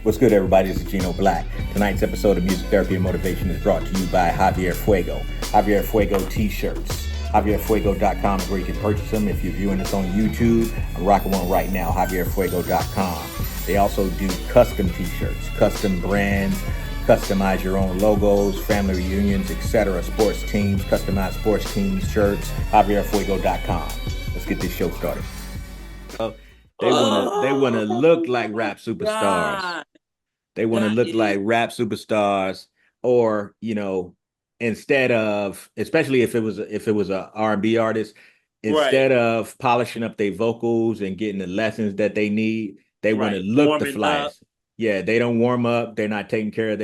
What's good, everybody? This is Gino Black. Tonight's episode of Music Therapy and Motivation is brought to you by Javier Fuego. Javier Fuego t-shirts. JavierFuego.com is where you can purchase them. If you're viewing this on YouTube, I'm rocking one right now, JavierFuego.com. They also do custom t-shirts, custom brands, customize your own logos, family reunions, etc. Sports teams, customized sports team shirts, JavierFuego.com. Let's get this show started. They wanna look like rap superstars. God. They want to look like rap superstars, or instead of, especially if it was a R&B artist, instead of polishing up their vocals and getting the lessons that they need, they want to look the flyest. Yeah, they don't warm up. They're not taking care of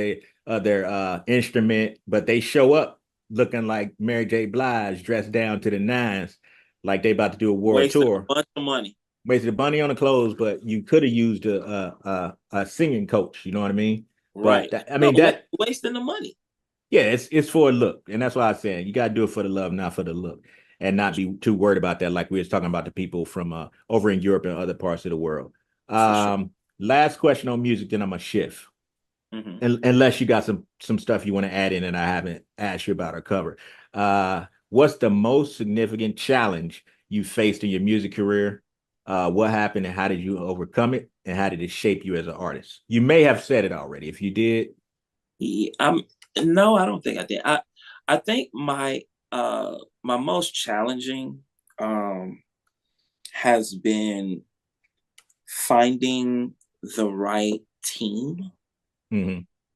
their instrument, but they show up looking like Mary J. Blige, dressed down to the nines, like they about to do a world tour. A bunch of money. Wasted a bunny on the clothes, but you could have used a singing coach. You know what I mean? Right. But that wasting the money. Yeah, it's for a look, and that's why I said you got to do it for the love, not for the look, and not be too worried about that. Like we was talking about the people from over in Europe and other parts of the world. Sure. Last question on music, then I'm gonna shift. Mm-hmm. Unless you got some stuff you want to add in, and I haven't asked you about or covered. What's the most significant challenge you faced in your music career? What happened and how did you overcome it, and how did it shape you as an artist? You may have said it already. If you did, no, I don't think I did. I think my most challenging has been finding the right team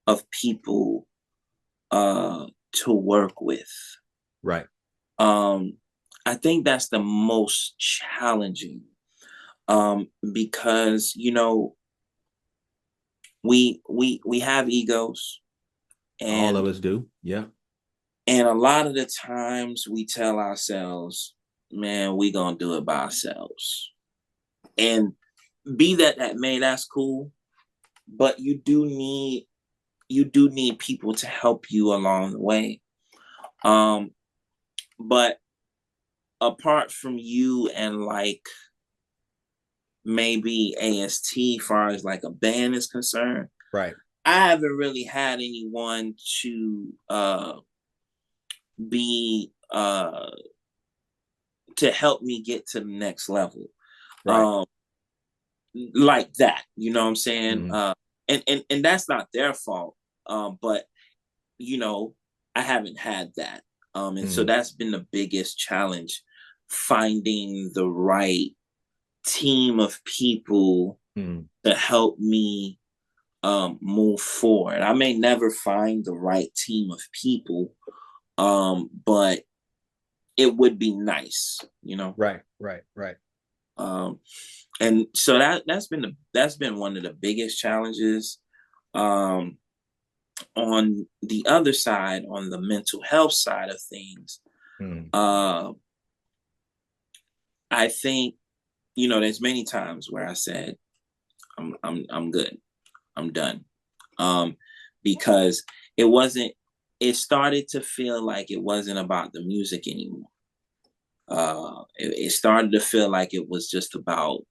of people to work with. Right. I think that's the most challenging. Because we have egos, and all of us do. Yeah. And a lot of the times we tell ourselves, man, we gonna do it by ourselves. And be that may, that's cool. But you do need people to help you along the way. But apart from you and like maybe AST, as far as like a band is concerned, right? I haven't really had anyone to be to help me get to the next level, right? Like that. You know what I'm saying? Mm-hmm. And that's not their fault. But I haven't had that. And so that's been the biggest challenge, finding the right team of people to help me move forward. I may never find the right team of people, but it would be nice, Right. And so that's been one of the biggest challenges. On the other side, on the mental health side of things, I think, there's many times where I said, I'm good. I'm done. Because it started to feel like it wasn't about the music anymore. It started to feel like it was just about,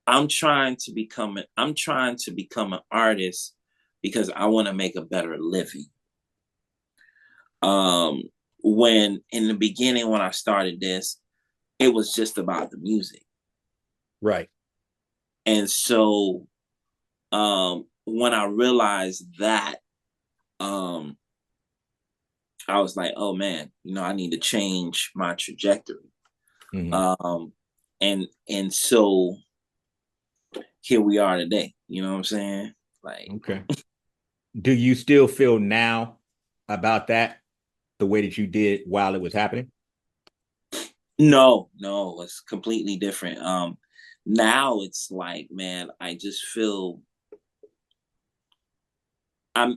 I'm trying to become an artist because I want to make a better living. When in the beginning, when I started this, it was just about the music. Right. And so when I realized that, I was like, oh man, I need to change my trajectory. And so here we are today. You know what I'm saying? Like, okay. Do you still feel now about that the way that you did while it was happening? No, it's completely different. Now it's like, man, I just feel I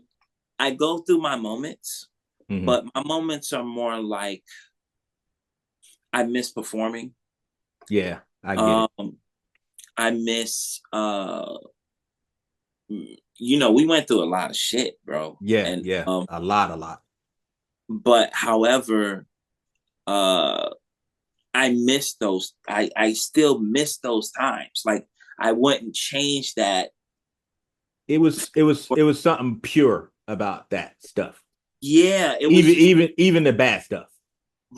go through my moments, but my moments are more like I miss performing. Yeah, I get it. I miss we went through a lot of shit, bro. Yeah, and a lot. But however, I miss those. I still miss those times. Like, I wouldn't change that it was something pure about that stuff. Yeah, it was Even just even the bad stuff.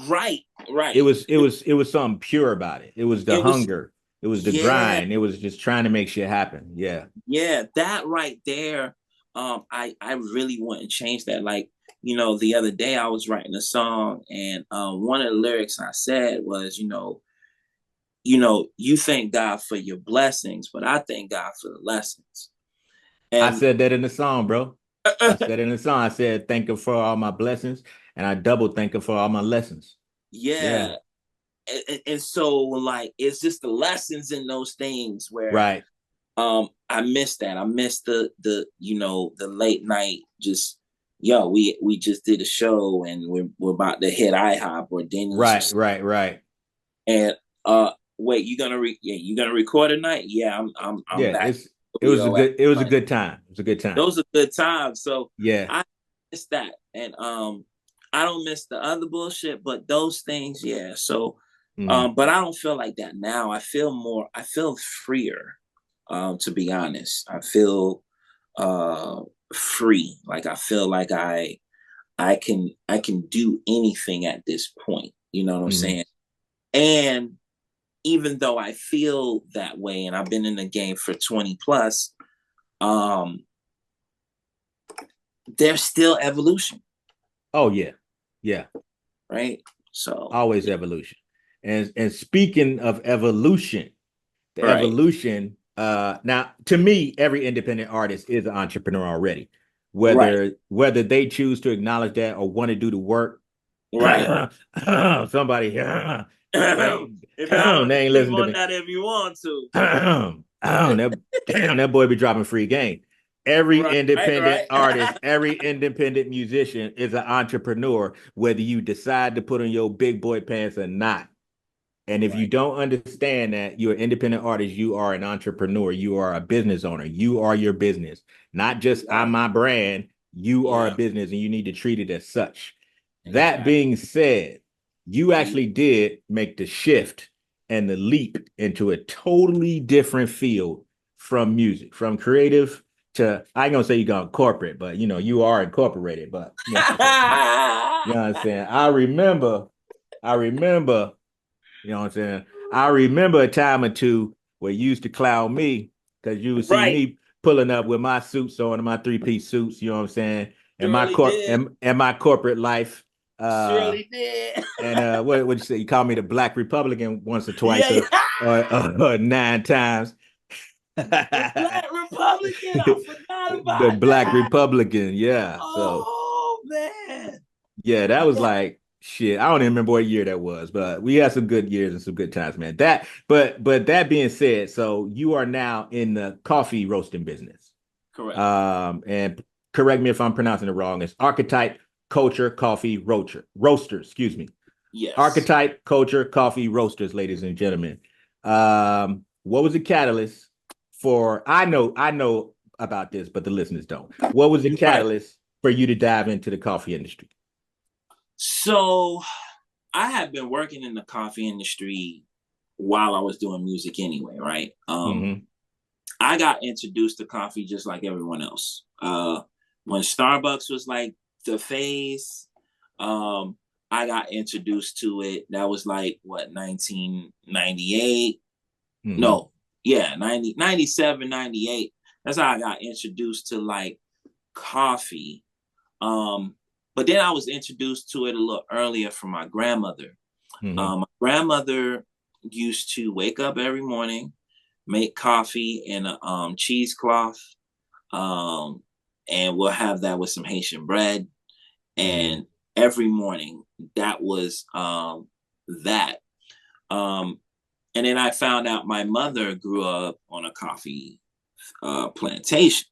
right, It right. was it was it was something pure about it. It was the It was hunger. It was the yeah, grind. It was just trying to make shit happen. Yeah. yeah, that right there. I really wouldn't change that. Like, the other day I was writing a song, and one of the lyrics I said was, you thank God for your blessings, but I thank God for the lessons. I And said that in the song, bro. I said in the song, I said, thank him for all my blessings, and I double thank him for all my lessons. Yeah. yeah, and so like it's just the lessons in those things where Right. I miss that. I miss the late night just we just did a show and we're about to hit IHOP or Denny's or Right. something. Right. Right. And wait, you gonna record tonight? Yeah, I'm Yeah. back in It the was a studio at good it was a night. good time. It was a good time. Those are good times. So Yeah. I miss that. And I don't miss the other bullshit, but those things, yeah. So Mm. but I don't feel like that now. I feel freer, to be honest. I feel free. Like I feel like I can do anything at this point. You know what I'm Mm. saying? And even though I feel that way and I've been in the game for 20 plus, um, there's still evolution, Oh yeah. Yeah. right? So Always yeah, evolution. And speaking of evolution, the right, evolution, now to me, every independent artist is an entrepreneur already. right, Whether they choose to acknowledge that or want to do the work, right. somebody they If y'all they ain't speak listen to on me. that if you want to. That boy be dropping free game. Every Right, independent right. artist, every independent musician is an entrepreneur, whether you decide to put on your big boy pants or not. And if you Right, don't understand that you're an independent artist, you are an entrepreneur, you are a business owner, you are your business, not just I'm right. my brand, you are a Yeah, business and you need to treat it as such. That exactly. being said, you Mhm. actually did make the shift and the leap into a totally different field from music, from creative to, I ain't gonna say you're going corporate, but you are incorporated, but you know what I'm saying? I remember, you know what I'm saying? I remember a time or two where you used to clown me because you would see Right. me pulling up with my suits on and my three-piece suits, you know what I'm saying? And my Surely corp did. and my corporate life. Surely did. And what you say? You call me the Black Republican once or twice Yeah, or yeah. or 9 times. The Black Republican. I forgot The about Black that. Republican, yeah. So Oh man. yeah, that was Yeah. like shit. I don't even remember what year that was, but we had some good years and some good times, man. But that being said, so you are now in the coffee roasting business. Correct. And correct me if I'm pronouncing it wrong. It's Archetype Culture Coffee Roasters, excuse me. Yes. Archetype Culture Coffee Roasters, ladies and gentlemen. What was the catalyst for I know about this, but the listeners don't. What was the Right. catalyst for you to dive into the coffee industry? So I had been working in the coffee industry while I was doing music anyway, right? Mm-hmm. I got introduced to coffee just like everyone else. When Starbucks was like the phase, um, I got introduced to it. That was like what 1998. Mm-hmm. No, yeah, 97, 98. That's how I got introduced to like coffee. Um, but then I was introduced to it a little earlier from my grandmother. Mm-hmm. My grandmother used to wake up every morning, make coffee in a cheesecloth, um, and we'll have that with some Haitian bread. Mm-hmm. And every morning, that was that. Um, and then I found out my mother grew up on a coffee plantation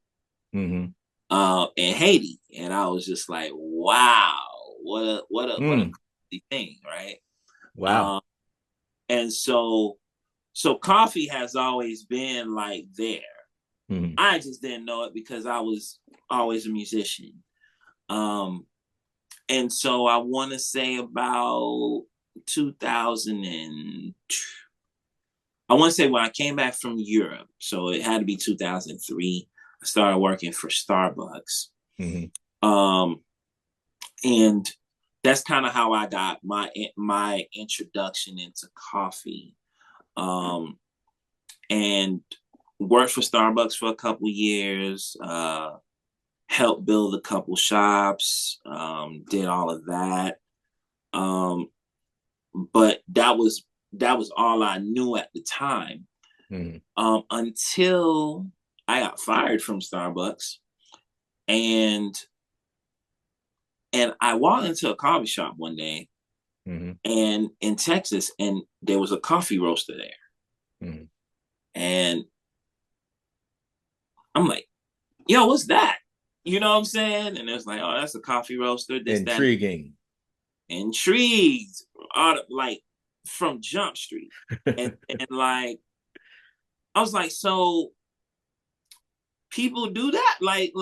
Mm-hmm. in Haiti, and I was just like, wow, what a Mm. crazy thing, right? Wow. Um, and so coffee has always been like there. Mm-hmm. I just didn't know it because I was always a musician. Um, and so I want to say about 2000 and I want to say when I came back from Europe, so it had to be 2003. I started working for Starbucks. Mm-hmm. And that's kind of how I got my introduction into coffee. And worked for Starbucks for a couple years, helped build a couple shops, did all of that. But that was all I knew at the time. Until I got fired from Starbucks, and I walked into a coffee shop one day, and in Texas, and there was a coffee roaster there, and I'm like, "Yo, what's that?" You know what I'm saying? And it's like, "Oh, that's a coffee roaster." This, Intriguing. That. Intrigued, like from Jump Street, and like I was like, so people do that, like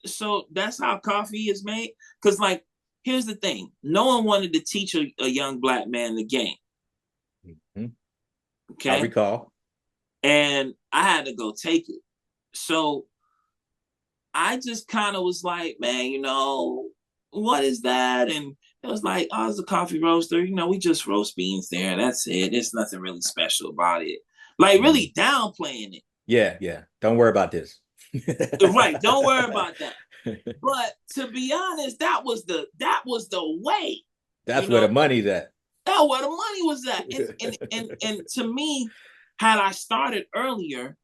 so that's how coffee is made. Because like, here's the thing: no one wanted to teach a young Black man the game. Okay, I recall, and I had to go take it. So I just kind of was like, man, what is that? And it was like, oh, it's a coffee roaster. We just roast beans there. That's it. There's nothing really special about it. Like really downplaying it. Yeah. Don't worry about this. Right. Don't worry about that. But to be honest, that was the way. That's where the money's at. That's where the money was at. And to me, had I started earlier,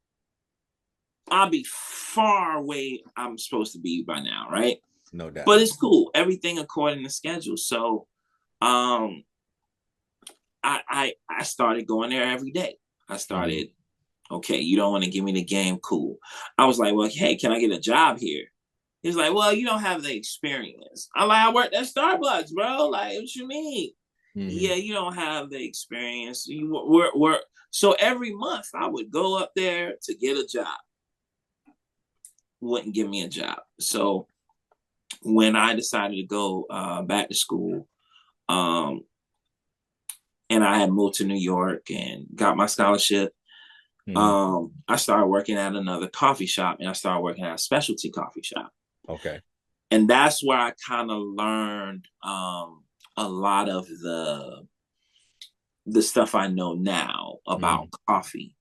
I'll be far away I'm supposed to be by now, right? No doubt. But it's cool. Everything according to schedule. So I started going there every day. I started, okay, you don't want to give me the game, cool. I was like, well, hey, can I get a job here? He's like, well, you don't have the experience. I'm like, I worked at Starbucks, bro. Like, what you mean? Yeah, you don't have the experience. So every month I would go up there to get a job. Wouldn't give me a job. So when I decided to go back to school, and I had moved to New York and got my scholarship, I started working at another coffee shop, and I started working at a specialty coffee shop. Okay. And that's where I kind of learned a lot of the stuff I know now about coffee.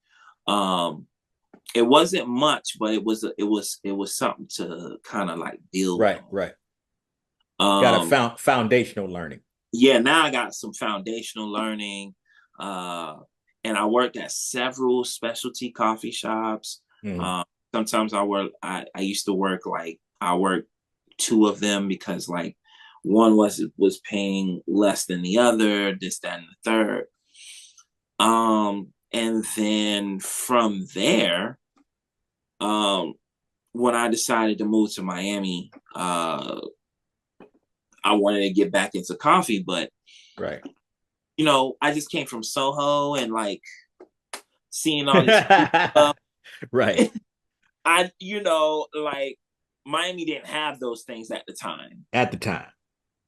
It wasn't much, but it was something to kind of like build. Right. Got a foundational learning. Yeah, now I got some foundational learning. And I worked at several specialty coffee shops. Sometimes I used to work I worked two of them because like one was paying less than the other, this, that, and the third. And then from there, when I decided to move to Miami, I wanted to get back into coffee, but right. I just came from Soho and like seeing all this stuff. Right. Like Miami didn't have those things at the time.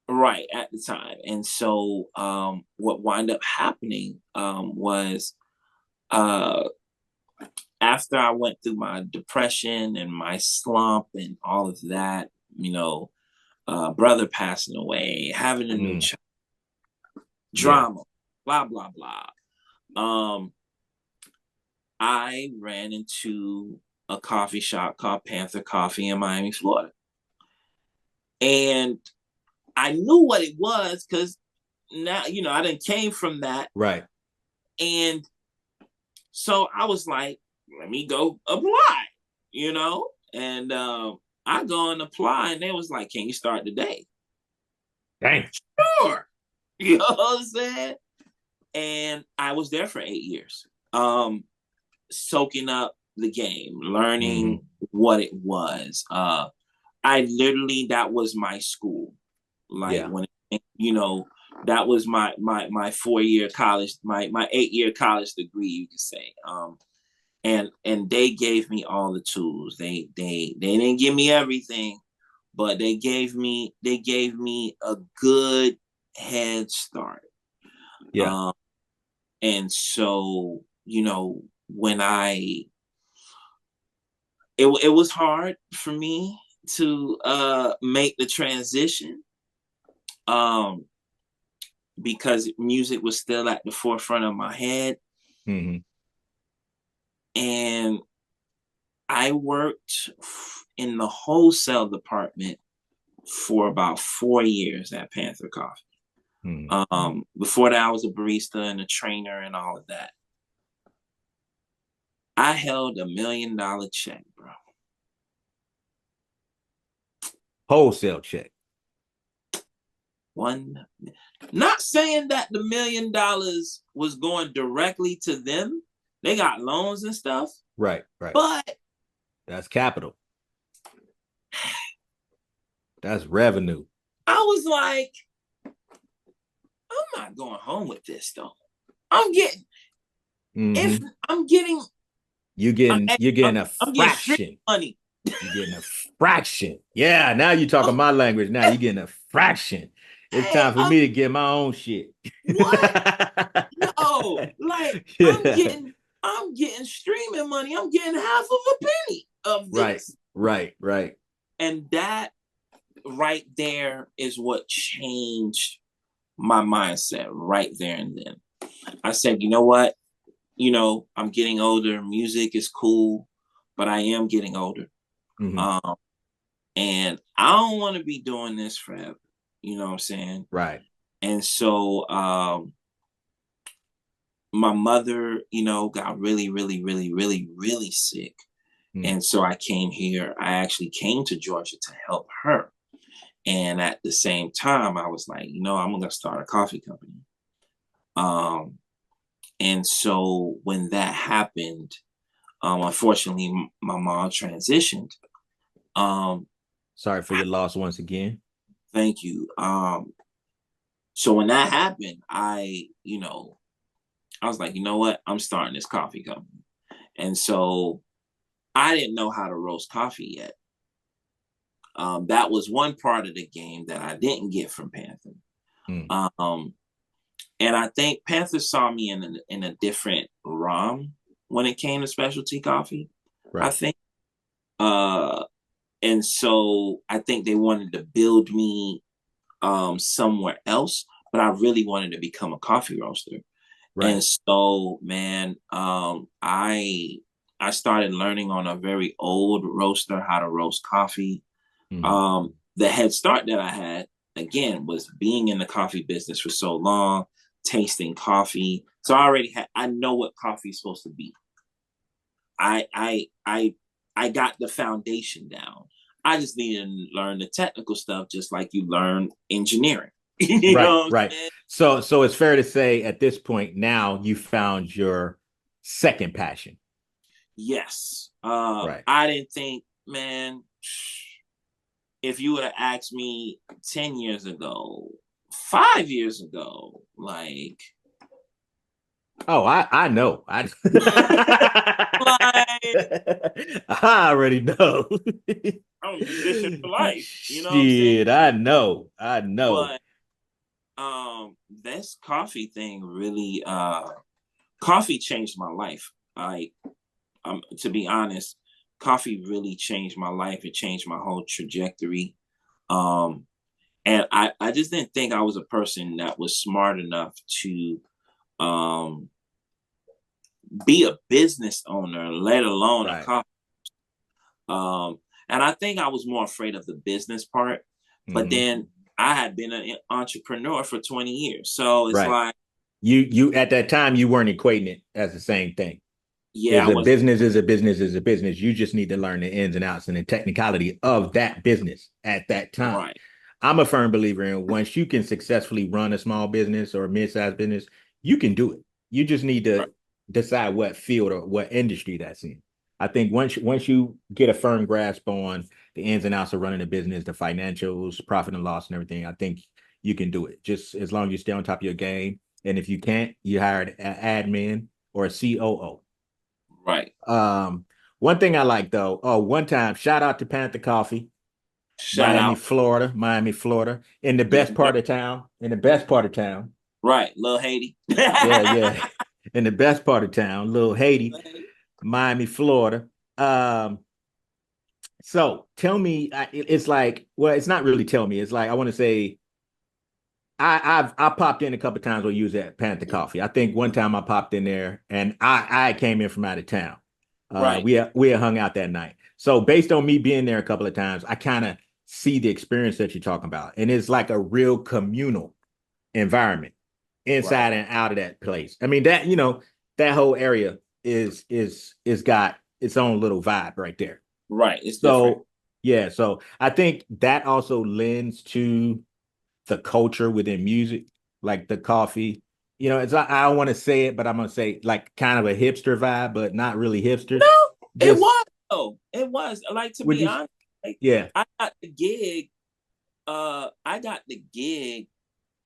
Right, at the time. And so what wound up happening was after I went through my depression and my slump and all of that, brother passing away, having a new child, drama, blah, blah, blah. I ran into a coffee shop called Panther Coffee in Miami, Florida. And I knew what it was because now, I done came from that. Right. And so I was like, let me go apply, and I go and apply, and they was like, can you start today? Dang. Sure. You know what I'm saying? And I was there for 8 years, soaking up the game, learning what it was. I literally, that was my school. Like when, that was my 4-year college, my 8-year college degree, you could say. And they gave me all the tools. They didn't give me everything, but they gave me a good head start. Yeah. And so, when I it was hard for me to make the transition, because music was still at the forefront of my head. Mm-hmm. And I worked in the wholesale department for about 4 years at Panther Coffee. Mm-hmm. Before that, I was a barista and a trainer and all of that. I held $1 million check, bro. Wholesale check. Not saying that the $1 million was going directly to them. They got loans and stuff. Right. But that's capital. That's revenue. I was like, I'm not going home with this though. I'm getting, if I'm getting, you're getting a fraction. Money. You're getting a fraction. Yeah, now you're talking my language. Now you're getting a fraction. It's time for me to get my own shit. What? No, like I'm getting streaming money. I'm getting half of a penny of this. Right. And that right there is what changed my mindset right there and then. I said, you know what? I'm getting older. Music is cool, but I am getting older. Mm-hmm. And I don't want to be doing this forever. You know what I'm saying? Right. And so my mother, got really, really, really, really, really sick. Mm. And so I came here. I actually came to Georgia to help her. And at the same time, I was like, I'm going to start a coffee company. And so when that happened, unfortunately, my mom transitioned. Sorry for your loss once again. Thank you. So when that happened, I was like, you know what? I'm starting this coffee company. And so I didn't know how to roast coffee yet. That was one part of the game that I didn't get from Panther. And I think Panther saw me in a different realm when it came to specialty coffee, right. I think. And so I think they wanted to build me somewhere else, but I really wanted to become a coffee roaster. Right. And so, man, I started learning on a very old roaster how to roast coffee. Mm-hmm. The head start that I had, again, was being in the coffee business for so long, tasting coffee. So I know what coffee is supposed to be. I got the foundation down. I just needed to learn the technical stuff, just like you learn engineering. Right. So it's fair to say at this point now you found your second passion. Yes. Right. I didn't think, man, if you would have asked me 10 years ago, 5 years ago, like, oh, I know. I already know. I'm a musician for life. You know Shit, what I'm saying? I know. But this coffee thing really coffee changed my life. To be honest, coffee really changed my life. It changed my whole trajectory. And I just didn't think I was a person that was smart enough to be a business owner, let alone a coffee. And I think I was more afraid of the business part. Mm-hmm. But then I had been an entrepreneur for 20 years. So it's like you at that time you weren't equating it as the same thing. Yeah. Business is a business. You just need to learn the ins and outs and the technicality of that business at that time. Right. I'm a firm believer in once you can successfully run a small business or a mid-sized business, you can do it. You just need to decide what field or what industry that's in. I think once you get a firm grasp on the ins and outs of running a business, the financials, profit and loss and everything, I think you can do it. Just as long as you stay on top of your game. And if you can't, you hire an admin or a COO. Right. One thing I like though, one time, shout out to Panther Coffee. Miami, Florida, in the best part of town. Right, little Haiti. yeah. In the best part of town, little Haiti, Miami, Florida. So tell me, it's like, well, it's not really tell me. It's like I want to say, I popped in a couple of times when you was at Panther Coffee. I think one time I popped in there, and I came in from out of town. Right, We had hung out that night. So based on me being there a couple of times, I kind of see the experience that you're talking about, and it's like a real communal environment right, inside and out of that place. I mean that that whole area is got its own little vibe right there. right. It's different. So yeah, so I think that also lends to the culture within music, like the coffee. It's I don't want to say it, but I'm gonna say like kind of a hipster vibe, but not really hipster. No, it Just was. Oh, it was. Like, to would be you? honest, like, Yeah, I got the gig. I got the gig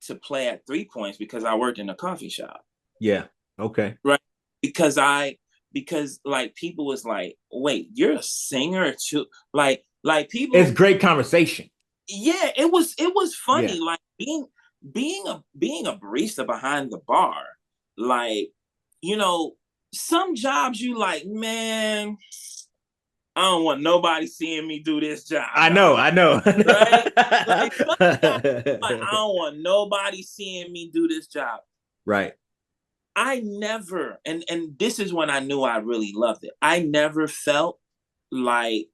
to play at 3 Points because I worked in a coffee shop. yeah, okay. Right. Because like people was like, wait, you're a singer too? Like It's people, great conversation. yeah, it was Yeah, funny. Like being a barista behind the bar, like, you know, some jobs you like, man, I don't want nobody seeing me do this job, I know, dog. I know. Right? Like some jobs, like, I don't want nobody seeing me do this job. Right. I never, and this is when I knew I really loved it. I never felt like,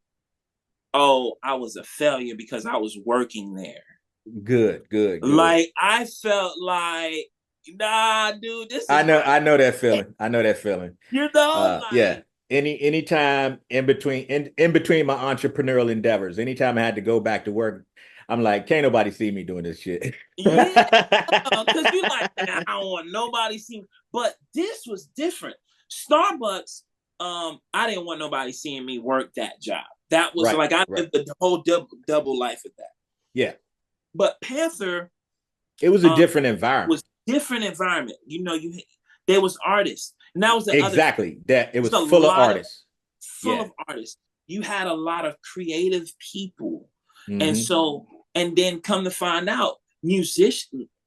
oh, I was a failure because I was working there. Good, good, good. Like I felt like, nah, dude, this is my, I know that feeling. I know that feeling. Yeah. like, Anytime in between my entrepreneurial endeavors, anytime I had to go back to work, I'm like, can't nobody see me doing this shit. yeah, because you like, man, I don't want nobody seeing. But this was different. Starbucks, I didn't want nobody seeing me work that job. That was Right, like I right. lived the whole double life of that. Yeah. But Panther, It was a um, different environment. was different environment. You there was artists, and that was the other thing. Exactly. That it It's was a full of lot of artists. full Yeah. of artists. You had a lot of creative people, and Hmm. so and then come to find out,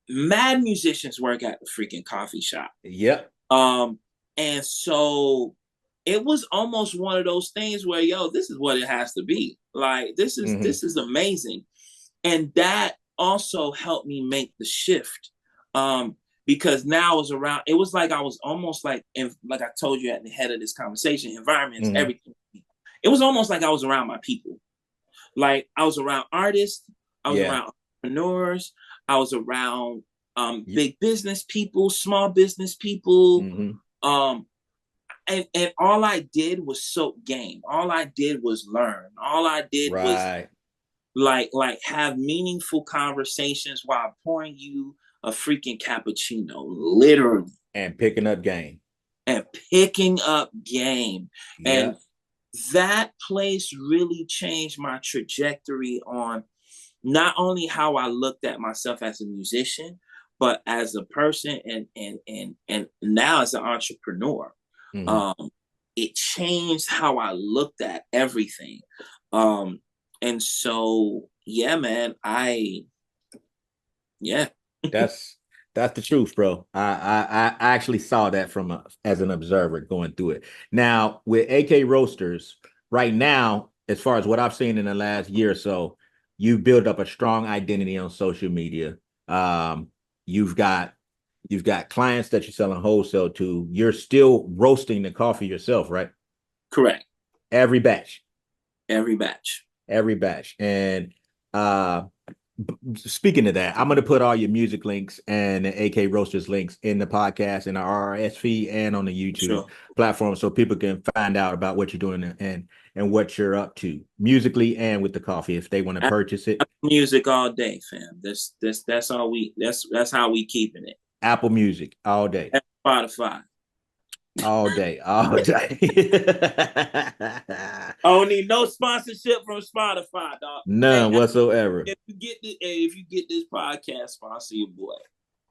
mad musicians work at the freaking coffee shop. Yep. Um, and so it was almost one of those things where, yo, this is what it has to be. Like Hmm. this is amazing, and that also helped me make the shift. Because now I was around, it was like I was almost like, like I told you at the head of this conversation, environment is Hmm. everything. It was almost like I was around my people. Like I was around artists, I was Yeah. around entrepreneurs, I was around big business people, small business people. Hmm. Um, and all I did was soak game. All I did was learn. All I did was Right. like have meaningful conversations while pouring you a freaking cappuccino, literally, And picking up game. and picking up game. And Yep. that place really changed my trajectory on not only how I looked at myself as a musician, but as a person, and now as an entrepreneur. Hmm. Um, it changed how I looked at everything. Um, and so yeah, man, yeah. That's that's the truth, bro. I actually saw that from as an observer going through it. Now with AK Roasters, right now, as far as what I've seen in the last year or so, you build up a strong identity on social media. Um, you've got you've got clients that you're selling wholesale to. You're still roasting the coffee yourself, right? Correct. Every batch, Every batch. every batch. And uh speaking of that, I'm going to put all your music links and the AK Roasters links in the podcast and the RRS feed and on the YouTube Sure. platform so people can find out about what you're doing and what you're up to musically and with the coffee if they want to purchase it. Music all day, fam. That's all that's how we keeping it. Apple Music all day, At Spotify. all day, all day. I don't need no sponsorship from Spotify, dog. Hey, None whatsoever. if you get this podcast, sponsor your boy.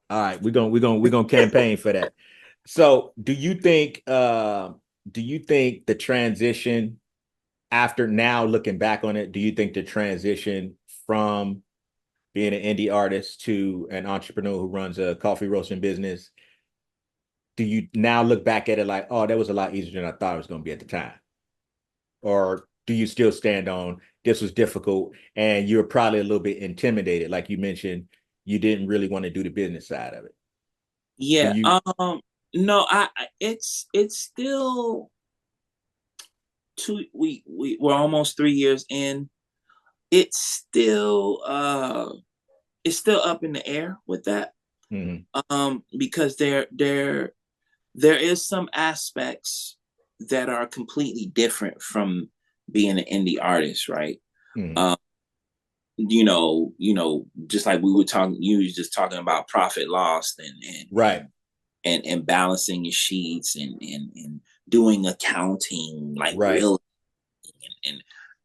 All right, we're gonna campaign for that. So, do you think the transition after now looking back on it, do you think the transition from being an indie artist to an entrepreneur who runs a coffee roasting business, do you now look back at it like, oh, that was a lot easier than I thought it was going to be at the time? Or do you still stand on this was difficult and you're probably a little bit intimidated, like you mentioned, you didn't really want to do the business side of it? Do Yeah. you? No, it's still we're almost 3 years in. It's still up in the air with that. Because there is some aspects that are completely different from being an indie artist, right? Just like we were talking, you were just talking about profit loss Right. and balancing your sheets and doing accounting, like Right. real,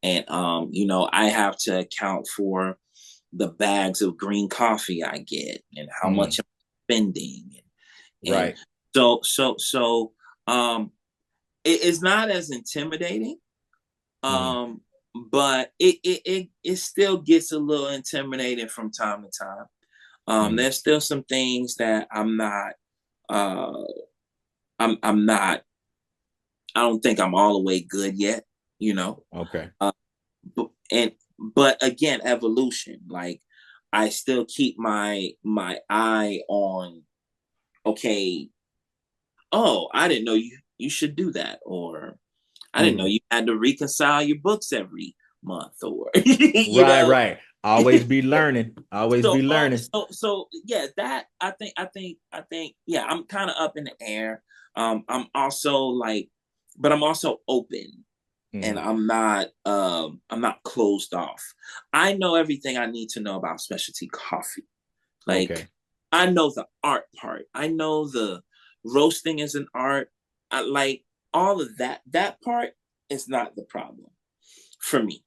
I have to account for the bags of green coffee I get and how much I'm spending. Right. So it's not as intimidating. But it still gets a little intimidating from time to time. There's still some things that I'm not I'm not I don't think I'm all the way good yet, Okay. But again, evolution. Like I still keep my eye on, okay, oh, I didn't know you should do that, or I didn't know you had to reconcile your books every month, or Right. Always be learning. Always So, be learning. Yeah, that I think, yeah, I'm kind of up in the air. I'm also like, but I'm also open, and I'm not closed off. I know everything I need to know about specialty coffee. Like, I know the art part. I know the roasting is an art. I like all of that. That part is not the problem for me.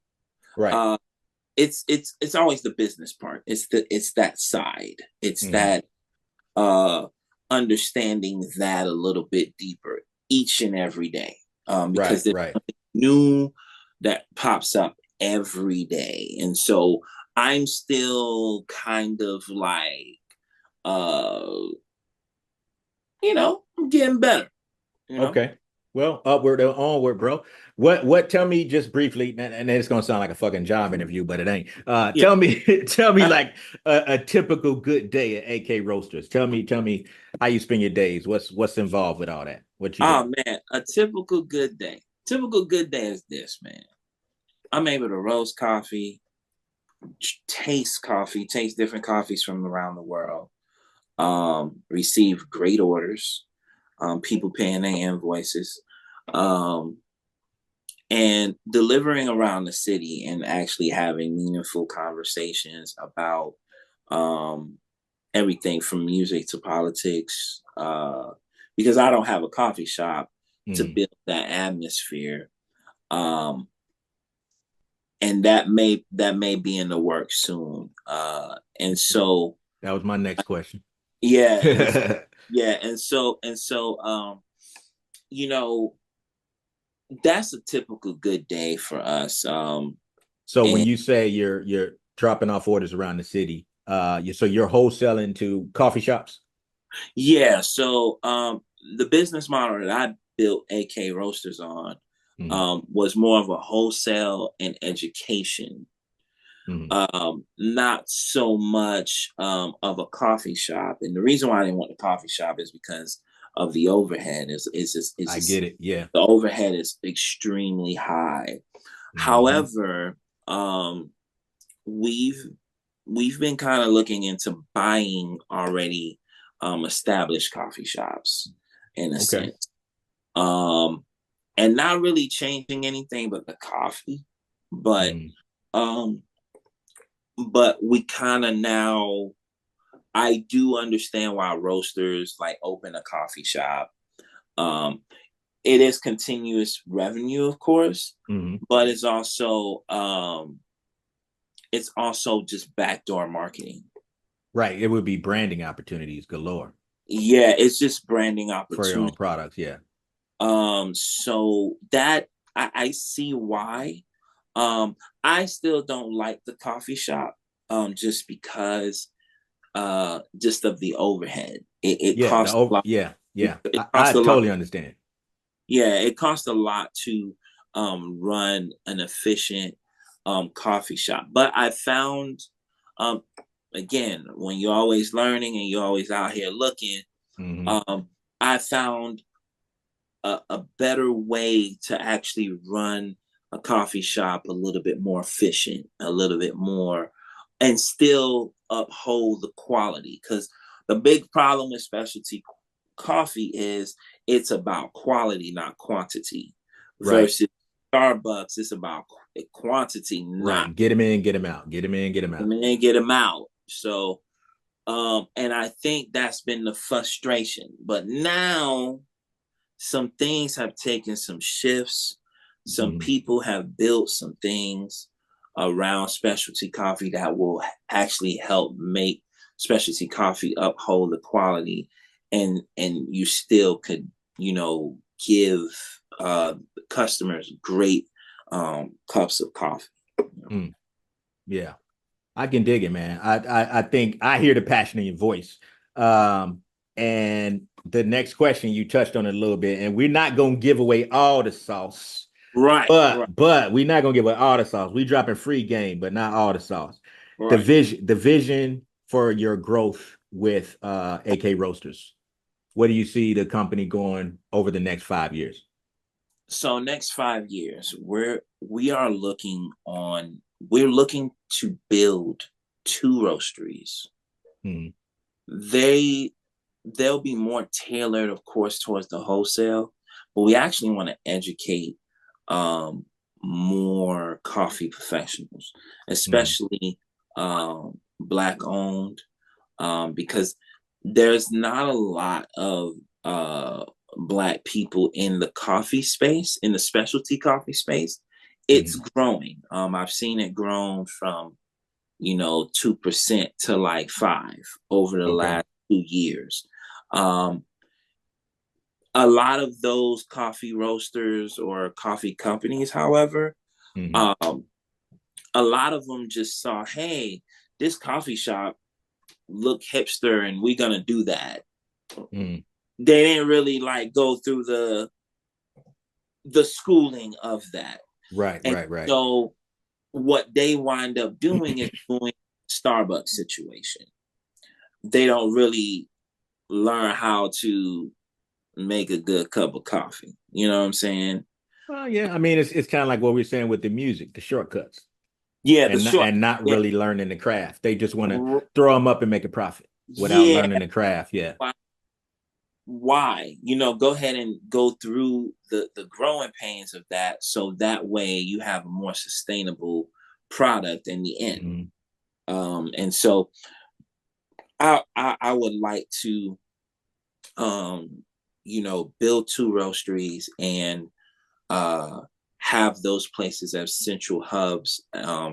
Right. It's always the business part. It's that side. It's that understanding that a little bit deeper each and every day. Because there's something new that pops up every day. And so I'm still kind of like I'm getting better. Okay. Well, upward or onward, bro. Tell me just briefly, and it's gonna sound like a fucking job interview, but it ain't. Yeah. Tell me like a typical good day at AK Roasters. Tell me how you spend your days. What's involved with all that? What you do? Oh man, a typical good day. Typical good day is this, man. I'm able to roast coffee, taste different coffees from around the world, receive great orders, people paying their invoices, um, and delivering around the city and actually having meaningful conversations about everything from music to politics. Because I don't have a coffee shop to build that atmosphere. And that may be in the works soon. And so that was my next question. Yeah, and so that's a typical good day for us. So when you say you're dropping off orders around the city, so you're wholesaling to coffee shops? Yeah, so the business model that I built AK Roasters on was more of a wholesale and education. Not so much of a coffee shop. And the reason why I didn't want the coffee shop is because of the overhead. I get it. Yeah. The overhead is extremely high. However, we've been kind of looking into buying already established coffee shops in a sense. And not really changing anything but the coffee. But we kind of now, I do understand why roasters like open a coffee shop. It is continuous revenue, of course, but it's also just backdoor marketing. Right. It would be branding opportunities galore. Yeah, it's just branding opportunities for your own products. Yeah. So that I see why. I still don't like the coffee shop, just because just of the overhead. It costs a lot. Yeah. I totally understand. Yeah, it costs a lot to run an efficient coffee shop. But I found, again, when you're always learning and you're always out here looking, I found a better way to actually run a coffee shop a little bit more efficient, a little bit more, and still uphold the quality. Because the big problem with specialty coffee is it's about quality, not quantity. Right. Versus Starbucks, it's about quantity, not right. Get them in, get them out. Get them in, get them out. and get them out. So, and I think that's been the frustration. But now some things have taken some shifts. Some people have built some things around specialty coffee that will actually help make specialty coffee uphold the quality, and you still could, give customers great cups of coffee. Yeah, I can dig it, man. I think I hear the passion in your voice. And the next question, you touched on it a little bit, and we're not gonna give away all the sauce. Right. But we're not gonna give away all the sauce. We dropping free game, but not all the sauce. Right. The vision for your growth with AK Roasters. Where do you see the company going over the next 5 years? So next 5 years, we're looking to build 2 roasteries. They'll be more tailored, of course, towards the wholesale, but we actually want to educate more coffee professionals, especially Black owned, because there's not a lot of Black people in the coffee space, in the specialty coffee space. It's growing. I've seen it grown from 2% to like 5% over the last 2 years. A lot of those coffee roasters or coffee companies, however, a lot of them just saw, hey, this coffee shop look hipster and we're gonna do that. They didn't really like go through the schooling of that. Right. So what they wind up doing is doing Starbucks situation. They don't really learn how to make a good cup of coffee. You know what I'm saying? Well, yeah. I mean, it's kind of like what we we're saying with the music, the shortcuts. Yeah, and not really learning the craft. They just want to throw them up and make a profit without learning the craft. Yeah. Why? Go ahead and go through the growing pains of that, so that way you have a more sustainable product in the end. And so I would like to build 2 roasteries and have those places as central hubs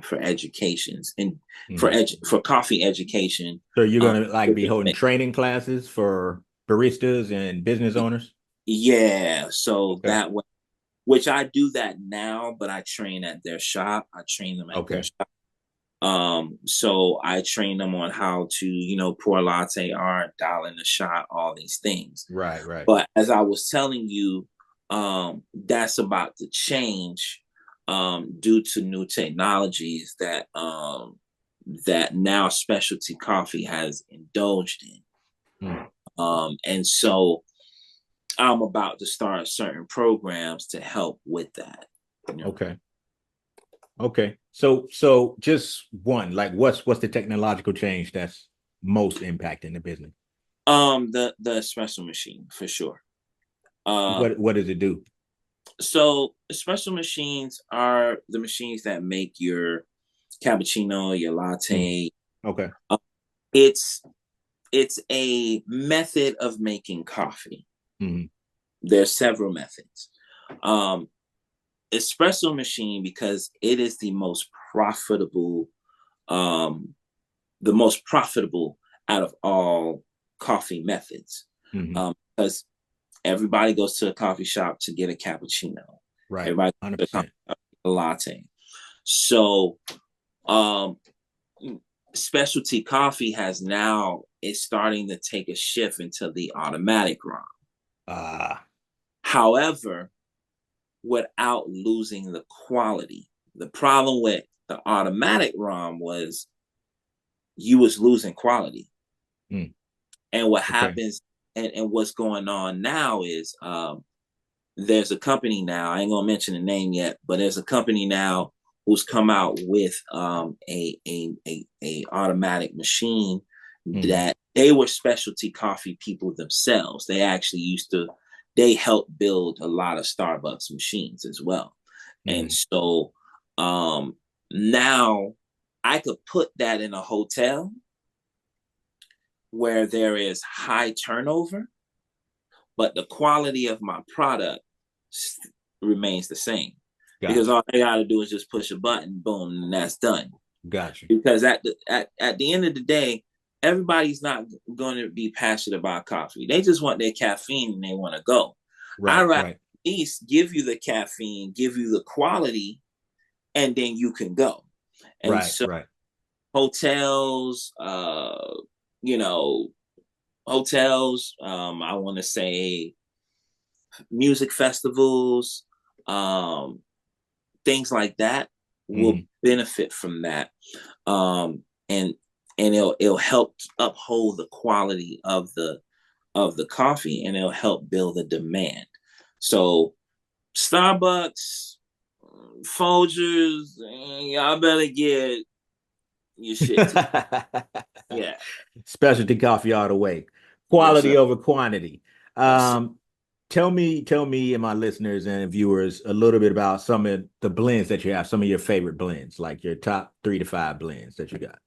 for educations and for coffee education. So you're gonna be holding training classes for baristas and business owners? Yeah, so that way, which I do that now, but I train at their shop. I train them at their shop. So I train them on how to, pour latte art, dial in the shot, all these things. Right. But as I was telling you, that's about to change due to new technologies that now specialty coffee has indulged in. And so I'm about to start certain programs to help with that. Okay. So just one, like what's the technological change that's most impacting the business? The espresso machine, for sure. What does it do? So espresso machines are the machines that make your cappuccino, your latte. It's a method of making coffee. There's several methods. Espresso machine, because it is the most profitable out of all coffee methods. Because everybody goes to a coffee shop to get a cappuccino. Right. Everybody 100%. A latte. So specialty coffee is starting to take a shift into the automatic run. However, without losing the quality. The problem with the automatic ROM was you was losing quality. Mm. And what happens and what's going on now is there's a company now, I ain't gonna mention the name yet, but there's a company now who's come out with a automatic machine that they were specialty coffee people themselves. They actually they helped build a lot of Starbucks machines as well. And so now I could put that in a hotel where there is high turnover, but the quality of my product remains the same. Gotcha. Because all they got to do is just push a button, boom, and that's done. Gotcha. Because at the end of the day, everybody's not going to be passionate about coffee. They just want their caffeine and they want to go. I'd rather at least give you the caffeine, give you the quality, and then you can go. And hotels, hotels, I want to say music festivals, things like that will benefit from that. And it'll help uphold the quality of the coffee, and it'll help build the demand. So Starbucks, Folgers, y'all better get your shit. Yeah. Specialty coffee all the way. Quality over quantity. Tell me and my listeners and viewers a little bit about some of the blends that you have, some of your favorite blends, like your top 3 to 5 blends that you got.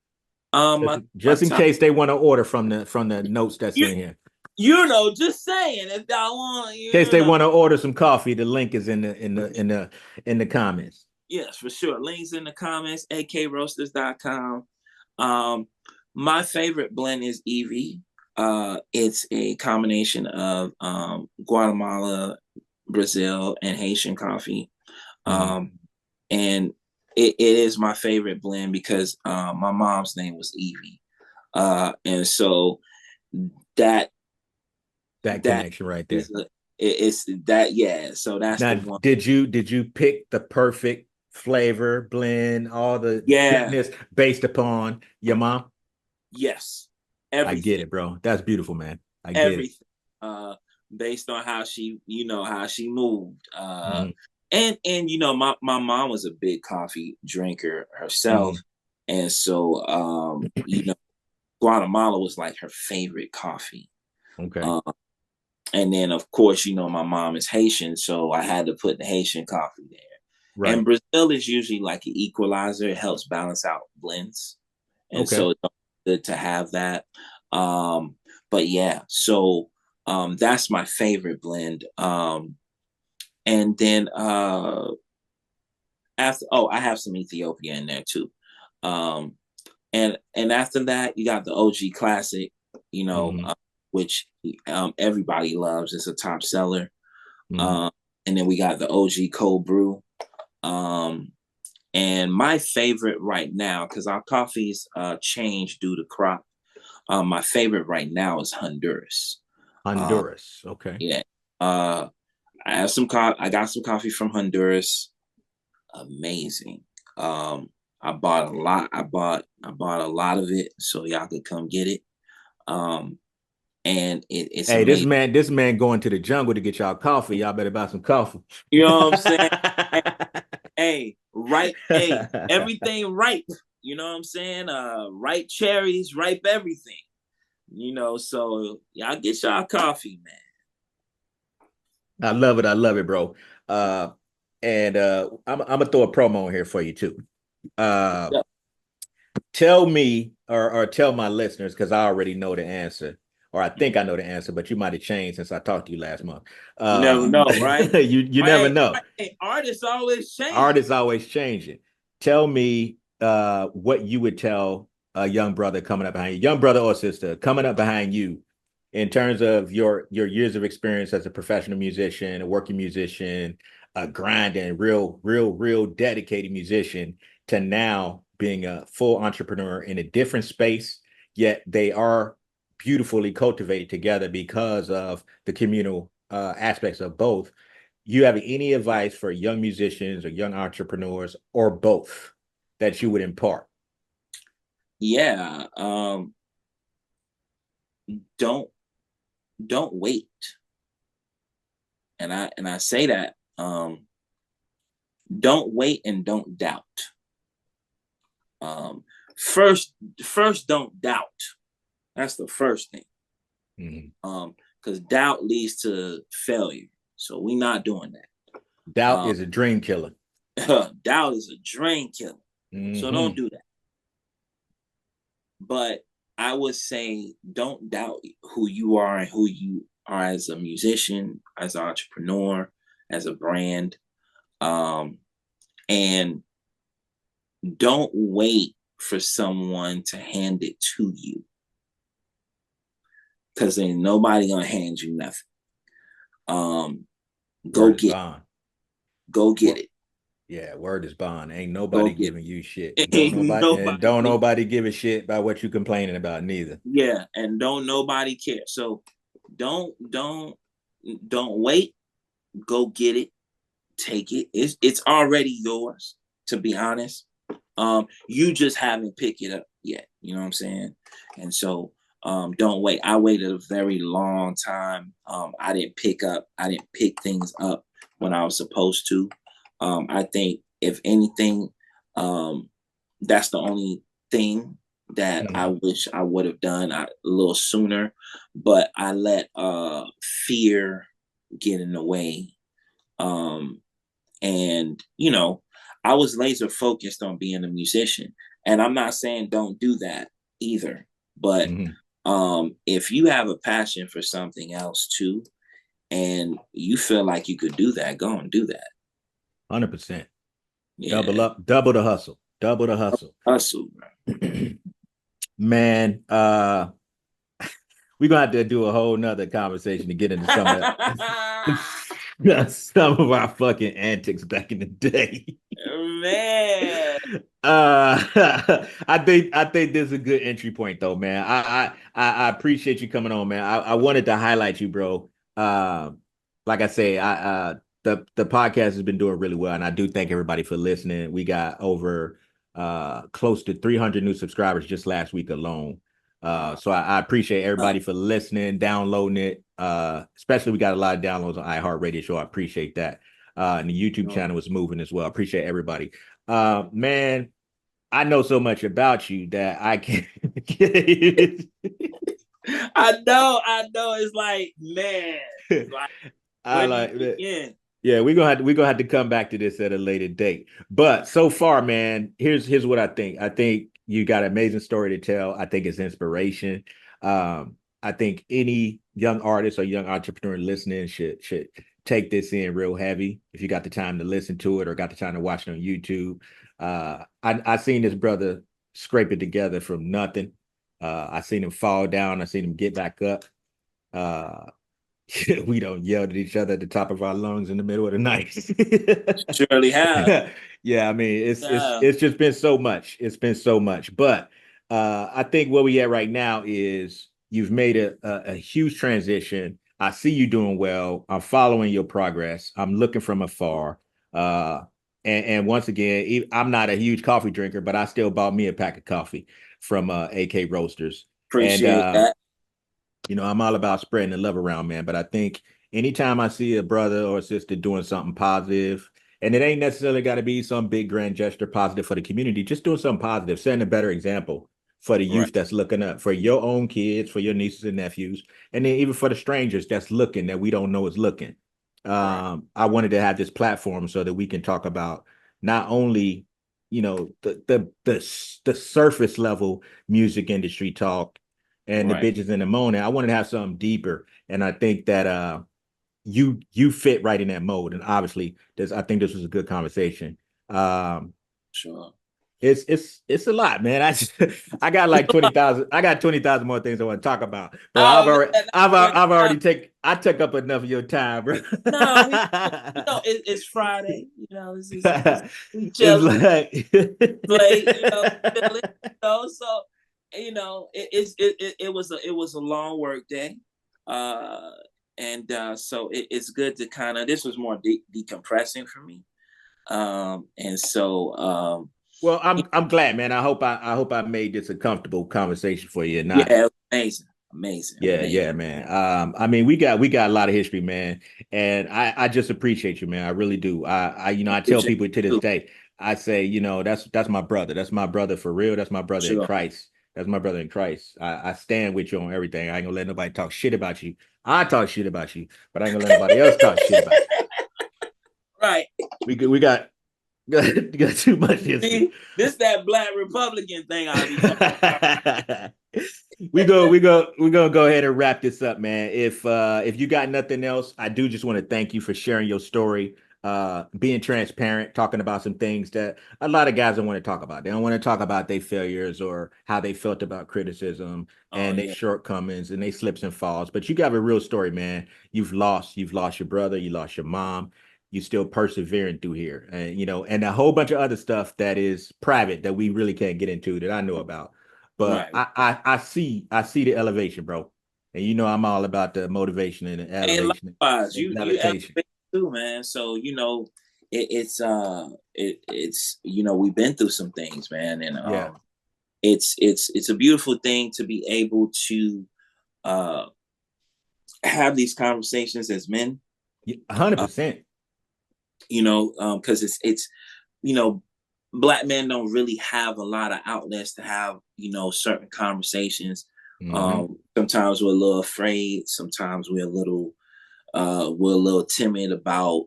Just in case they want to order from the notes that's in here. Just saying, if y'all want, in case they want to order some coffee, the link is in the comments. Yes, for sure. Links in the comments, akroasters.com. My favorite blend is Evie. It's a combination of Guatemala, Brazil, and Haitian coffee. And it is my favorite blend because my mom's name was Evie. And so that connection right there. It's that, yeah. So that's now, the one. Did you pick the perfect flavor blend, all the goodness based upon your mom? Yes. Everything. I get it, bro. That's beautiful, man. I get everything. It. Based on how she moved. And my mom was a big coffee drinker herself. And so Guatemala was like her favorite coffee. Okay. And then of course, my mom is Haitian, so I had to put the Haitian coffee there. Right. And Brazil is usually like an equalizer. It helps balance out blends. And so it's good to have that. But yeah, so that's my favorite blend. And then I have some Ethiopia in there too. And after that, you got the OG classic, which everybody loves. It's a top seller. And then we got the OG cold brew. And my favorite right now, because our coffees change due to crop, my favorite right now is Honduras. Okay. Yeah. I got some coffee from Honduras. Amazing. I bought a lot. I bought a lot of it, so y'all could come get it. And it's amazing. This man going to the jungle to get y'all coffee. Y'all better buy some coffee. You know what I'm saying? Hey, everything ripe. You know what I'm saying? Ripe cherries, ripe everything. So y'all get y'all coffee, man. I love it, bro. And I'm gonna throw a promo in here for you too. Tell me or tell my listeners, because I already know the answer, or I think I know the answer, but you might have changed since I talked to you last month. You never know, right? you never know. Right. Artists always change. Artists always changing. Tell me what you would tell a young brother coming up behind you, young brother or sister coming up behind you, in terms of your years of experience as a professional musician, a working musician, a grinding, real dedicated musician, to now being a full entrepreneur in a different space, yet they are beautifully cultivated together because of the communal aspects of both. you have any advice for young musicians or young entrepreneurs or both that you would impart? Yeah. Don't wait. And I say that, don't wait and don't doubt. First, don't doubt. That's the first thing. Because doubt leads to failure. So we're not doing that. Doubt is a dream killer. Doubt is a dream killer. So don't do that. But I would say don't doubt who you are and who you are as a musician, as an entrepreneur, as a brand. And don't wait for someone to hand it to you. Because ain't nobody gonna hand you nothing. Go get it. Go get it. Yeah, word is bond. Ain't nobody giving you shit. Don't nobody give a shit about what you complaining about neither. Yeah, and don't nobody care. So don't wait. Go get it. Take it. It's already yours, to be honest. You just haven't picked it up yet. You know what I'm saying? And so don't wait. I waited a very long time. I didn't pick things up when I was supposed to. I think if anything, that's the only thing that I wish I would have done a little sooner, but I let fear get in the way. And I was laser focused on being a musician, and I'm not saying don't do that either, but if you have a passion for something else too, and you feel like you could do that, go and do that. 100%. Yeah. Double the hustle. Hustle, bro. Man, we're gonna have to do a whole nother conversation to get into some of our fucking antics back in the day. Man. I think this is a good entry point though, man. I appreciate you coming on, man. I wanted to highlight you, bro. Like I say, the podcast has been doing really well, and I do thank everybody for listening. We got over close to 300 new subscribers just last week alone. So I appreciate everybody for listening, downloading it. Especially we got a lot of downloads on iHeartRadio, so I appreciate that. And the YouTube channel is moving as well. I appreciate everybody. Man, I know so much about you that I can't. I know. It's like, man. Yeah, we're gonna have to come back to this at a later date. But so far, man, here's what I think. I think you got an amazing story to tell. I think it's inspiration. I think any young artist or young entrepreneur listening should take this in real heavy if you got the time to listen to it or got the time to watch it on YouTube. I seen this brother scrape it together from nothing. I seen him fall down. I seen him get back up. We don't yell at each other at the top of our lungs in the middle of the night. Surely have. Yeah, I mean, it's just been so much. It's been so much. But I think where we at right now is you've made a huge transition. I see you doing well. I'm following your progress. I'm looking from afar. And once again, I'm not a huge coffee drinker, but I still bought me a pack of coffee from AK Roasters. Appreciate that. I'm all about spreading the love around, man. But I think anytime I see a brother or a sister doing something positive, and it ain't necessarily got to be some big grand gesture positive for the community, just doing something positive, setting a better example for the youth that's looking up, for your own kids, for your nieces and nephews, and then even for the strangers that's looking that we don't know is looking. I wanted to have this platform so that we can talk about not only, the surface level music industry talk and the bitches in the morning. I wanted to have something deeper, and I think that you fit right in that mode. And obviously, I think this was a good conversation. Sure. It's a lot, man. I got like 20,000. I got 20,000 more things I want to talk about, but I took up enough of your time, bro. No, it's Friday. This is it's like so it was a long work day. So it's good to kind of, this was more decompressing for me. And so Well, I'm glad, man. I hope I made this a comfortable conversation for you and yeah, not. it was amazing, amazing, Yeah, amazing. yeah, man. I mean, we got a lot of history, man, and I just appreciate you, man. I really do. I tell Appreciate people to you this too, day, I say, that's my brother. That's my brother for real. That's my for brother in sure. Christ. That's my brother in Christ. I stand with you on everything. I ain't gonna let nobody talk shit about you. I talk shit about you, but I ain't gonna let nobody else talk shit about Right. you. We got too much history. See, this that Black Republican thing I be talking about. We're gonna go ahead and wrap this up, man. If you got nothing else, I do just want to thank you for sharing your story, being transparent, talking about some things that a lot of guys don't want to talk about. They don't want to talk about their failures or how they felt about criticism Oh and their yeah, shortcomings and their slips and falls. But you got a real story, man. You've lost your brother, you lost your mom, you still persevering through here, and and a whole bunch of other stuff that is private that we really can't get into that I know about. But right. I see the elevation, bro. And I'm all about the motivation and the And elevation likewise, and you levitation. elevate too, man. So it's we've been through some things, man, and Yeah, it's a beautiful thing to be able to uh have these conversations as men. 100%. Because it's you know Black men don't really have a lot of outlets to have certain conversations. Hmm. Sometimes we're a little afraid, sometimes we're a little timid about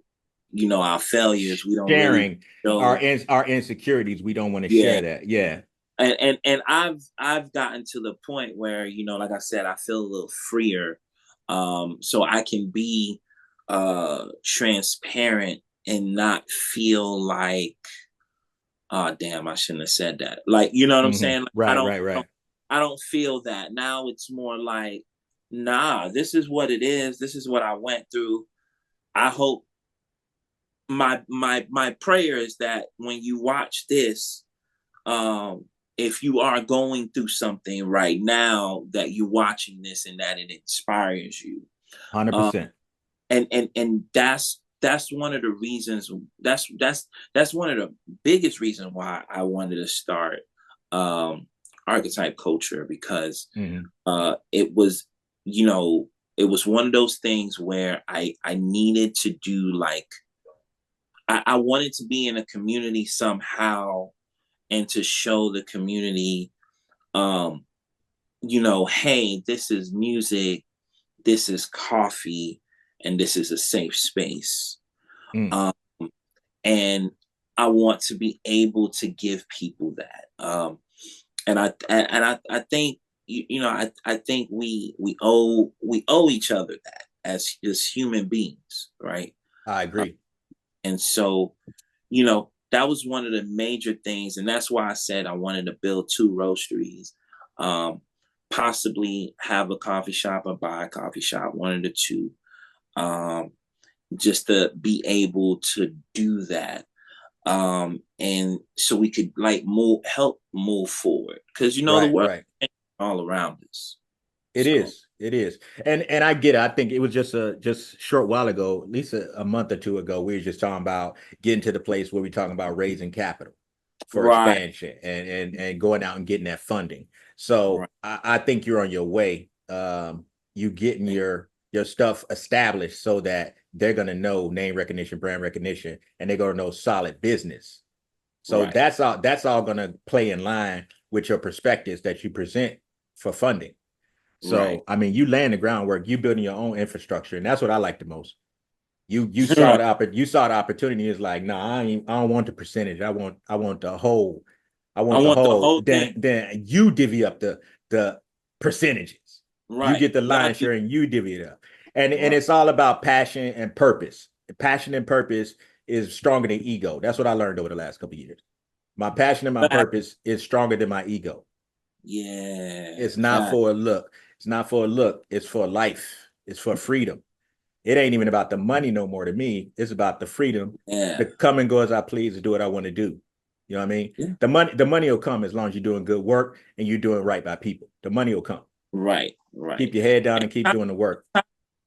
our failures. We don't really Sharing know. our insecurities, we don't want to Yeah. share that. Yeah, And I've gotten to the point where like I said, I feel a little freer, so I can be transparent and not feel like, oh damn, I shouldn't have said that. Like, you know what I'm hmm, saying? Like, I right, don't right, right. I don't feel that. Now it's more like, nah, this is what it is. This is what I went through. I hope my prayer is that when you watch this, um, if you are going through something right now, that you're watching this and that it inspires you. Um, 100%. and that's one of the reasons. That's one of the biggest reasons why I wanted to start um, Archetype Culture, because Hmm. it was it was one of those things where I needed to do, like, I wanted to be in a community somehow, and to show the community, um, hey, this is music, this is coffee, and this is a safe space. Mm. Um, and I want to be able to give people that. And I think I think we owe each other that as human beings, right? I Uh, agree. and so that was one of the major things, and that's why I said I wanted to build two roasteries, um, possibly have a coffee shop or buy a coffee shop, one of the two, um, just to be able to do that, and so we could like help move forward, because the Right, world right. is all around us. It So is. It is. And I get it. I think it was just short while ago, at least a month or two ago, we were just talking about getting to the place where we're talking about raising capital for right, expansion and going out and getting that funding. So right, I think you're on your way. You getting your stuff established so that they're gonna know name recognition, brand recognition, and they're gonna know solid business. So right, that's all gonna play in line with your perspectives that you present for funding. right. So, I mean, you laying the groundwork, you building your own infrastructure, and that's what I like the most. You saw Right. the opportunity. Is like, no, I don't want the percentage. I want the whole. I I want the want the whole. whole Then thing. then you divvy up the percentages. You Right. get the Not lion's you. share and you divvy it up. And Right. it's all about passion and purpose. Passion and purpose is stronger than ego. That's what I learned over the last couple of years. My passion and my Fact. purpose is stronger than my ego. Yeah. It's not Fact. for a look. It's not for a look. It's for life. It's for freedom. It ain't even about the money no more to me. It's about the freedom to Yeah. come and go as I please and do what I want to do. You know what I mean? Yeah. The money will come as long as you're doing good work and you're doing right by people. The money will come. Right. Keep Right. your head down And and keep doing the work.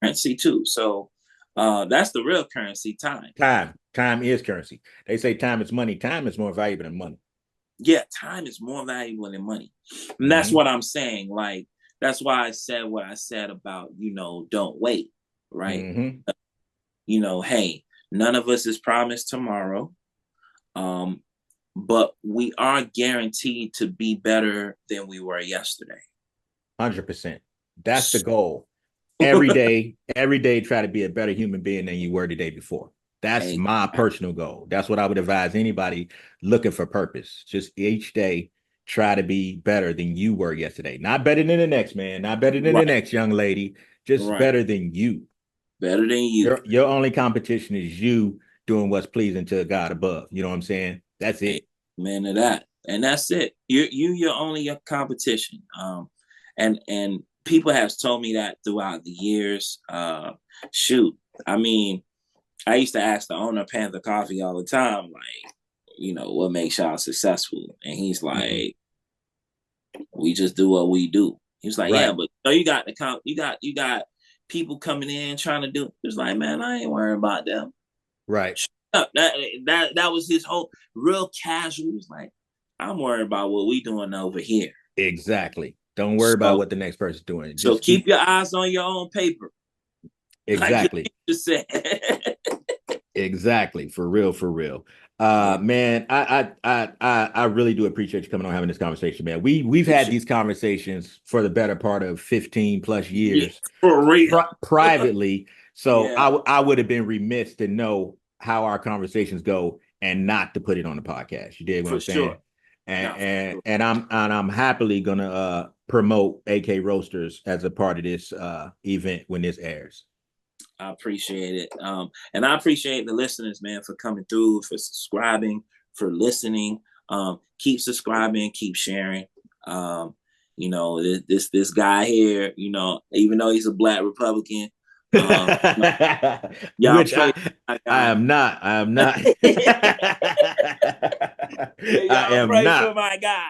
currency too. So that's the real currency, time. Time is currency. They say time is money. Time is more valuable than money. Yeah, time is more valuable than money. And that's what I'm saying. Like, that's why I said what I said about, don't wait, right? Hey, none of us is promised tomorrow. But we are guaranteed to be better than we were yesterday. 100%. That's the goal. Every day, try to be a better human being than you were the day before. That's my personal goal. That's what I would advise anybody looking for purpose. Just each day, try to be better than you were yesterday. Not better than the next man, not better than the next young lady, just better than you. Better than you. Your only competition is you doing what's pleasing to God above. You know what I'm saying? That's it. Man of that. And that's it. You're only your competition. And people have told me that throughout the years. Shoot, I mean, I used to ask the owner of Panther Coffee all the time, like, what makes y'all successful? And he's like, we just do what we do. He's like, yeah, but you got people coming in trying to do it. It's like, man, I ain't worried about them. Right. That was his whole real casual. He's like, I'm worried about what we doing over here. Exactly. Don't worry about what the next person's doing. So keep your eyes on your own paper. Exactly. Like you said. Exactly. For real. Man, I really do appreciate you coming on having this conversation, man. We've had these conversations for the better part of 15 plus years. For real. Privately. So I would have been remiss to know how our conversations go and not to put it on the podcast. You dig what I'm saying? Sure. And I'm happily gonna promote AK Roasters as a part of this event when this airs. I appreciate it. And I appreciate the listeners, man, for coming through, for subscribing, for listening. Keep subscribing, keep sharing. This guy here, even though he's a Black Republican, which I am not. I am not. For my guy.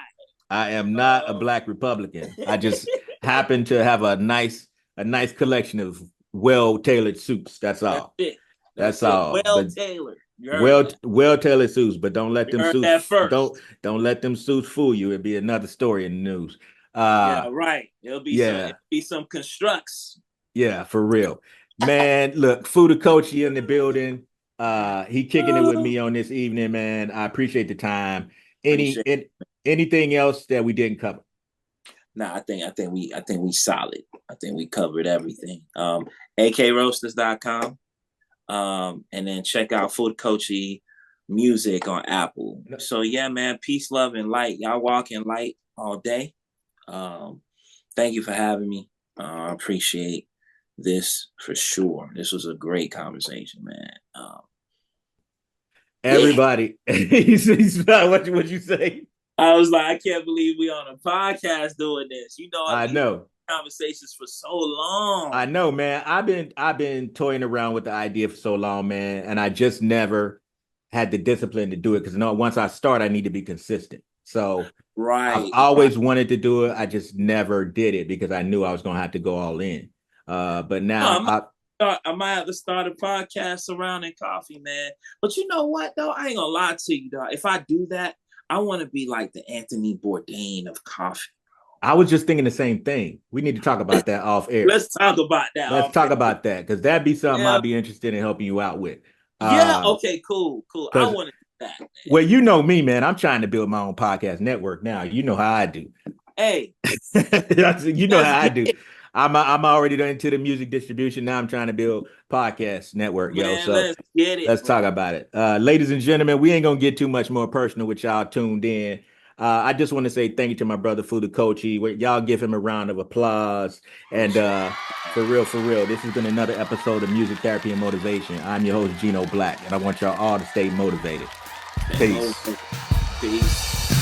I am not a Black Republican. I just happen to have a nice collection of well-tailored suits. That's all. That's all. Well-tailored. Well-tailored suits, but don't let them suits don't let them suits fool you. It'd be another story in the news. Right. It'll be some constructs. Yeah, for real. Man, look, Fudakochi in the building. He kicking it with me on this evening, man. I appreciate the time. Anything else that we didn't cover? No, I think we solid. I think we covered everything. akroasters.com. And then check out Fudakochi music on Apple. So yeah, man, peace, love, and light. Y'all walk in light all day. Thank you for having me. I appreciate this for sure. This was a great conversation, man. Everybody, what you say? I was like, I can't believe we on a podcast doing this. I know conversations for so long. I know, man. I've been toying around with the idea for so long, man, and I just never had the discipline to do it because once I start, I need to be consistent. So I've always wanted to do it. I just never did it because I knew I was gonna have to go all in. But now I might have to start a podcast surrounding coffee, man. But you know what, though? I ain't gonna lie to you, dog. If I do that, I want to be like the Anthony Bourdain of coffee. I was just thinking the same thing. We need to talk about that off air. Let's talk about that. Let's talk about that because that'd be something I'd be interested in helping you out with. Okay, cool. I want to do that. Man. Well, you know me, man. I'm trying to build my own podcast network now. You know how I do. Hey, you know how I do. I'm already into the music distribution. Now I'm trying to build podcast network, man, yo. So let's get it. Let's talk about it. Ladies and gentlemen, we ain't gonna get too much more personal with y'all tuned in. I just want to say thank you to my brother Fudakochi. Y'all give him a round of applause. And for real, this has been another episode of Music Therapy and Motivation. I'm your host, Gino Black, and I want y'all all to stay motivated. Peace. Peace.